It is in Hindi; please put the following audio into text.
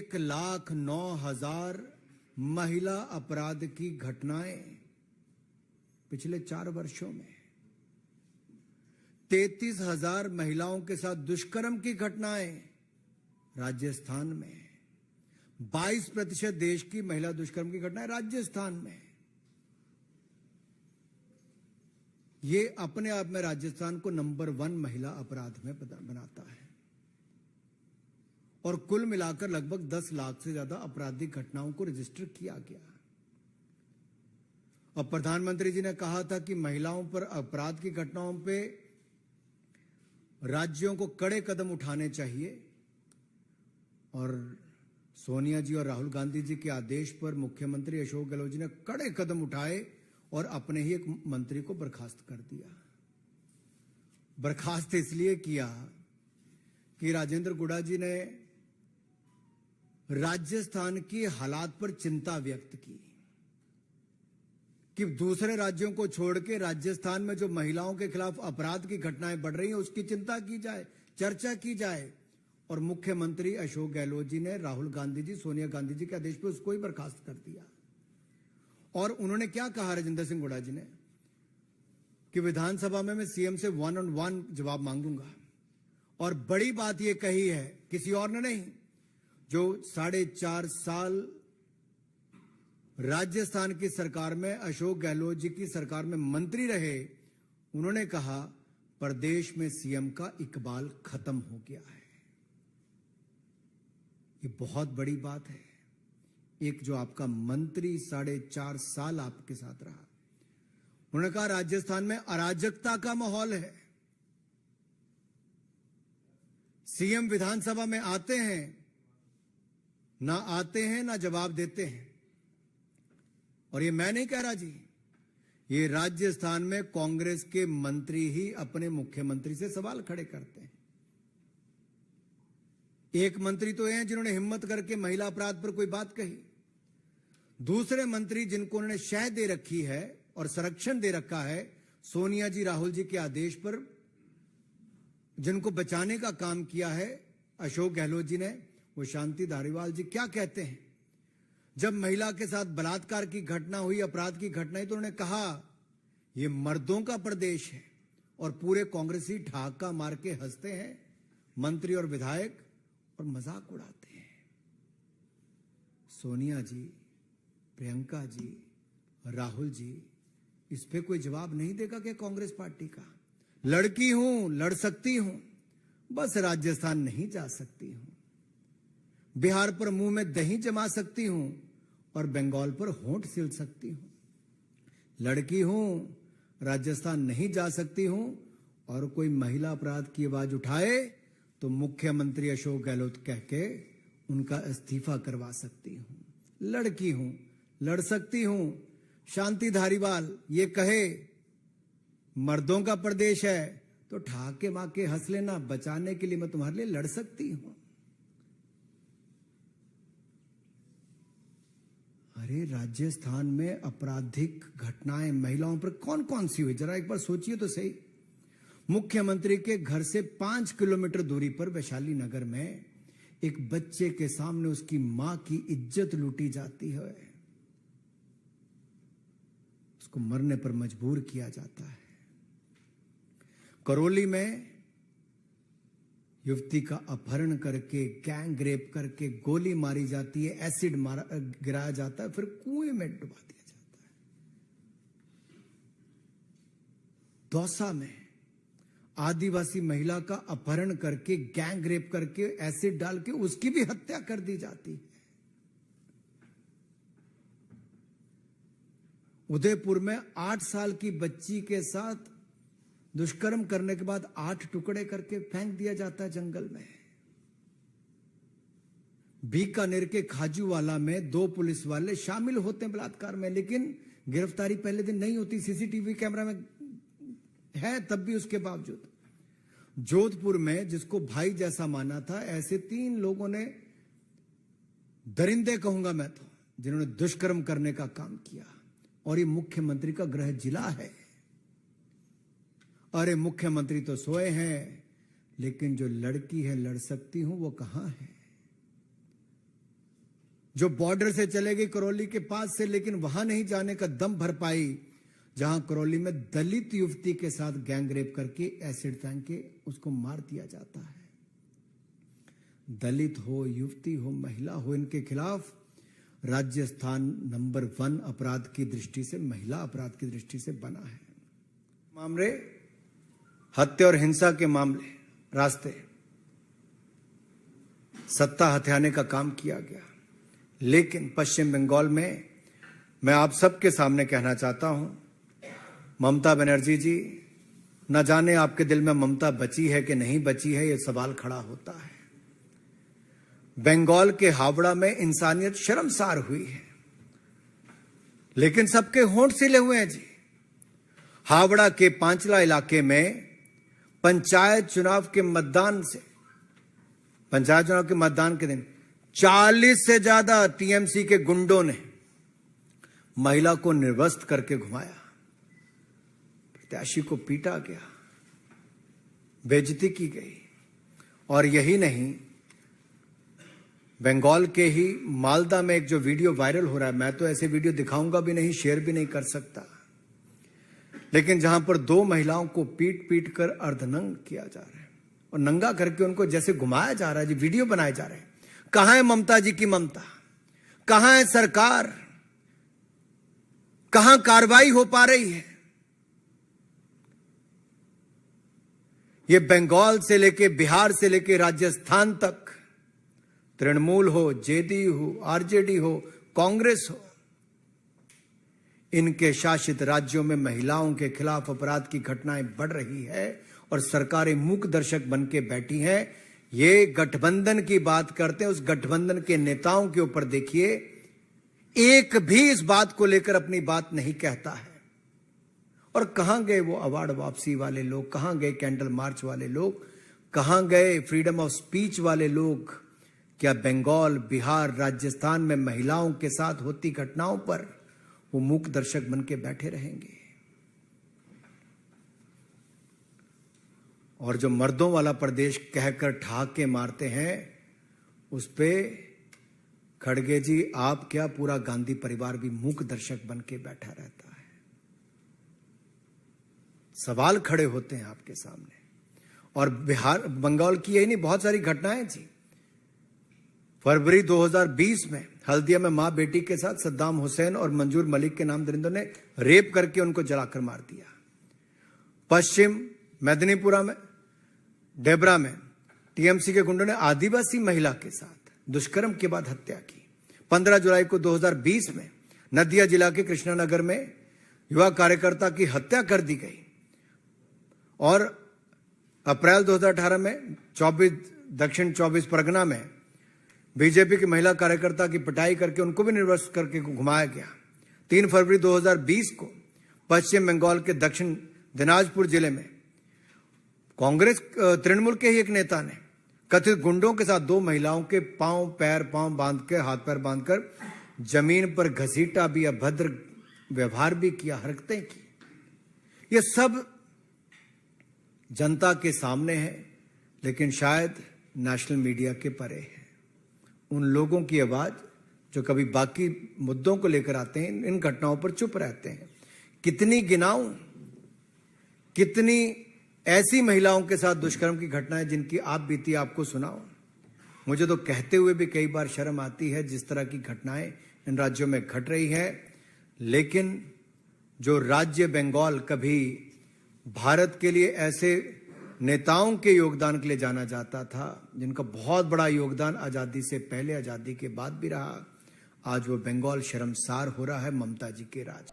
1,09,000 महिला अपराध की घटनाएं पिछले 4 वर्षों में, 33,000 महिलाओं के साथ दुष्कर्म की घटनाएं राजस्थान में, 22% देश की महिला दुष्कर्म की घटनाएं राजस्थान में। ये अपने आप में राजस्थान को नंबर 1 महिला अपराध में बनाता है और कुल मिलाकर लगभग 10 लाख से ज्यादा आपराधिक घटनाओं को रजिस्टर किया गया। और प्रधानमंत्री जी ने कहा था कि महिलाओं पर अपराध की घटनाओं पे राज्यों को कड़े कदम उठाने चाहिए और सोनिया जी और राहुल गांधी जी के आदेश पर मुख्यमंत्री अशोक गहलोत जी ने कड़े कदम उठाए और अपने ही एक मंत्री को बर्खास्त कर दिया। बर्खास्त इसलिए किया कि राजेंद्र गुड़ा जी ने राजस्थान की हालात पर चिंता व्यक्त की कि दूसरे राज्यों को छोड़ के राजस्थान में जो महिलाओं के खिलाफ अपराध की घटनाएं बढ़ रही हैं उसकी चिंता की जाए, चर्चा की जाए। और मुख्यमंत्री अशोक गहलोत जी ने राहुल गांधी जी, सोनिया गांधी जी के आदेश पर उसको ही बर्खास्त कर दिया। और उन्होंने क्या कहा राजेंद्र सिंह गुड़ा जी ने कि विधानसभा में मैं सीएम से 1-on-1 जवाब मांगूंगा। और बड़ी बात यह कही है, किसी और ने नहीं, जो 4.5 साल राजस्थान की सरकार में अशोक गहलोत जी की सरकार में मंत्री रहे, उन्होंने कहा प्रदेश में सीएम का इकबाल खत्म हो गया है। ये बहुत बड़ी बात है। एक जो आपका मंत्री 4.5 साल आपके साथ रहा, उन्होंने कहा राजस्थान में अराजकता का माहौल है। सीएम विधानसभा में आते हैं, ना आते हैं ना जवाब देते हैं। और ये मैं नहीं कह रहा जी, ये राजस्थान में कांग्रेस के मंत्री ही अपने मुख्यमंत्री से सवाल खड़े करते हैं। एक मंत्री तो हैं जिन्होंने हिम्मत करके महिला अपराध पर कोई बात कही, दूसरे मंत्री जिनको उन्होंने शह दे रखी है और संरक्षण दे रखा है सोनिया जी, राहुल जी के आदेश पर, जिनको बचाने का काम किया है अशोक गहलोत जी ने, वो शांति धारीवाल जी क्या कहते हैं जब महिला के साथ बलात्कार की घटना हुई, अपराध की घटना हुई, तो उन्होंने कहा ये मर्दों का प्रदेश है। और पूरे कांग्रेसी ठहाका मार के हंसते हैं मंत्री और विधायक और मजाक उड़ाते हैं। सोनिया जी, प्रियंका जी, राहुल जी, इस पे कोई जवाब नहीं देगा क्या कांग्रेस पार्टी का? लड़की हूं, लड़ सकती हूं, बस राजस्थान नहीं जा सकती हूं। बिहार पर मुंह में दही जमा सकती हूं और बंगाल पर होंठ सिल सकती हूं। लड़की हूं, राजस्थान नहीं जा सकती हूं और कोई महिला अपराध की आवाज उठाए तो मुख्यमंत्री अशोक गहलोत कह के उनका इस्तीफा करवा सकती हूं। लड़की हूं, लड़ सकती हूं। शांति धारीवाल ये कहे मर्दों का प्रदेश है तो ठहाके माके हंस लेना, बचाने के लिए मैं तुम्हारे लिए लड़ सकती हूं। अरे राजस्थान में आपराधिक घटनाएं महिलाओं पर कौन कौन सी हुई, जरा एक बार सोचिए तो सही। मुख्यमंत्री के घर से 5 किलोमीटर दूरी पर वैशाली नगर में एक बच्चे के सामने उसकी मां की इज्जत लूटी जाती है, उसको मरने पर मजबूर किया जाता है। करौली में युवती का अपहरण करके, गैंग रेप करके गोली मारी जाती है, एसिड गिराया जाता है, फिर कुएं में डुबा दिया जाता है। दौसा में आदिवासी महिला का अपहरण करके, गैंग रेप करके, एसिड डाल के उसकी भी हत्या कर दी जाती है। उदयपुर में 8 साल की बच्ची के साथ दुष्कर्म करने के बाद 8 टुकड़े करके फेंक दिया जाता है जंगल में। बीकानेर के खाजूवाला में 2 पुलिस वाले शामिल होते हैं बलात्कार में, लेकिन गिरफ्तारी पहले दिन नहीं होती, सीसीटीवी कैमरा में है तब भी उसके बावजूद। जोधपुर में जिसको भाई जैसा माना था, ऐसे 3 लोगों ने, दरिंदे कहूंगा मैं तो, जिन्होंने दुष्कर्म करने का काम किया। और ये मुख्यमंत्री का गृह जिला है। अरे मुख्यमंत्री तो सोए हैं, लेकिन जो लड़की है लड़ सकती हूं वो कहां है? जो बॉर्डर से चले गई करौली के पास से, लेकिन वहां नहीं जाने का दम भर पाई जहां करौली में दलित युवती के साथ गैंग रेप करके एसिड फेंक के उसको मार दिया जाता है। दलित हो, युवती हो, महिला हो, इनके खिलाफ राजस्थान नंबर 1 अपराध की दृष्टि से, महिला अपराध की दृष्टि से बना है। मामले हत्या और हिंसा के मामले रास्ते सत्ता हथियाने का काम किया गया, लेकिन पश्चिम बंगाल में मैं आप सबके सामने कहना चाहता हूं, ममता बनर्जी जी, न जाने आपके दिल में ममता बची है कि नहीं बची है, यह सवाल खड़ा होता है। बंगाल के हावड़ा में इंसानियत शर्मसार हुई है, लेकिन सबके होंठ सिले हुए हैं जी। हावड़ा के पांचला इलाके में पंचायत चुनाव के मतदान के दिन 40 से ज्यादा टीएमसी के गुंडों ने महिला को निर्वस्त्र करके घुमाया, प्रत्याशी को पीटा गया, बेइज्जती की गई। और यही नहीं, बंगाल के ही मालदा में एक जो वीडियो वायरल हो रहा है, मैं तो ऐसे वीडियो दिखाऊंगा भी नहीं, शेयर भी नहीं कर सकता, लेकिन जहां पर 2 महिलाओं को पीट पीट कर अर्धनंग किया जा रहा है और नंगा करके उनको जैसे घुमाया जा रहा है जी, वीडियो बनाए जा रहे हैं। कहां है ममता जी की ममता? कहां है सरकार? कहां कार्रवाई हो पा रही है? ये बंगाल से लेके, बिहार से लेके राजस्थान तक, तृणमूल हो, जेडीयू हो, आरजेडी हो, कांग्रेस हो, इनके शासित राज्यों में महिलाओं के खिलाफ अपराध की घटनाएं बढ़ रही है और सरकारें मूक दर्शक बन के बैठी हैं। ये गठबंधन की बात करते हैं, उस गठबंधन के नेताओं के ऊपर देखिए, एक भी इस बात को लेकर अपनी बात नहीं कहता है। और कहां गए वो अवार्ड वापसी वाले लोग? कहां गए कैंडल मार्च वाले लोग? कहां गए फ्रीडम ऑफ स्पीच वाले लोग? क्या बंगाल, बिहार, राजस्थान में महिलाओं के साथ होती घटनाओं पर वो मूक दर्शक बन के बैठे रहेंगे? और जो मर्दों वाला प्रदेश कहकर ठहाके मारते हैं, उस पे खड़गे जी, आप क्या, पूरा गांधी परिवार भी मूक दर्शक बन के बैठा रहता है। सवाल खड़े होते हैं आपके सामने। और बिहार, बंगाल की यही नहीं, बहुत सारी घटनाएं जी। फरवरी 2020 में हल्दिया में मां बेटी के साथ सद्दाम हुसैन और मंजूर मलिक के नाम दरिंदों ने रेप करके उनको जलाकर मार दिया। पश्चिम मेदिनीपुरा में, डेबरा में टीएमसी के गुंडों ने आदिवासी महिला के साथ दुष्कर्म के बाद हत्या की। 15 जुलाई को 2020 में नदिया जिला के कृष्णानगर में युवा कार्यकर्ता की हत्या कर दी गई। और अप्रैल 2018 में दक्षिण 24 परगना में बीजेपी की महिला कार्यकर्ता की पिटाई करके उनको भी निर्वस्त्र करके घुमाया गया। 3 फरवरी 2020 को पश्चिम बंगाल के दक्षिण दिनाजपुर जिले में कांग्रेस, तृणमूल के ही एक नेता ने कथित गुंडों के साथ 2 महिलाओं के पांव बांध के, हाथ पैर बांधकर जमीन पर घसीटा भी, अभद्र व्यवहार भी किया, हरकतें की। ये सब जनता के सामने है, लेकिन शायद नेशनल मीडिया के परे है। उन लोगों की आवाज जो कभी बाकी मुद्दों को लेकर आते हैं, इन घटनाओं पर चुप रहते हैं। कितनी गिनाऊं, कितनी ऐसी महिलाओं के साथ दुष्कर्म की घटनाएं जिनकी आप बीती आपको सुनाओ। मुझे तो कहते हुए भी कई बार शर्म आती है जिस तरह की घटनाएं इन राज्यों में घट रही है। लेकिन जो राज्य बंगाल कभी भारत के लिए ऐसे नेताओं के योगदान के लिए जाना जाता था, जिनका बहुत बड़ा योगदान आजादी से पहले, आजादी के बाद भी रहा, आज वो बंगाल शर्मसार हो रहा है ममता जी के राज।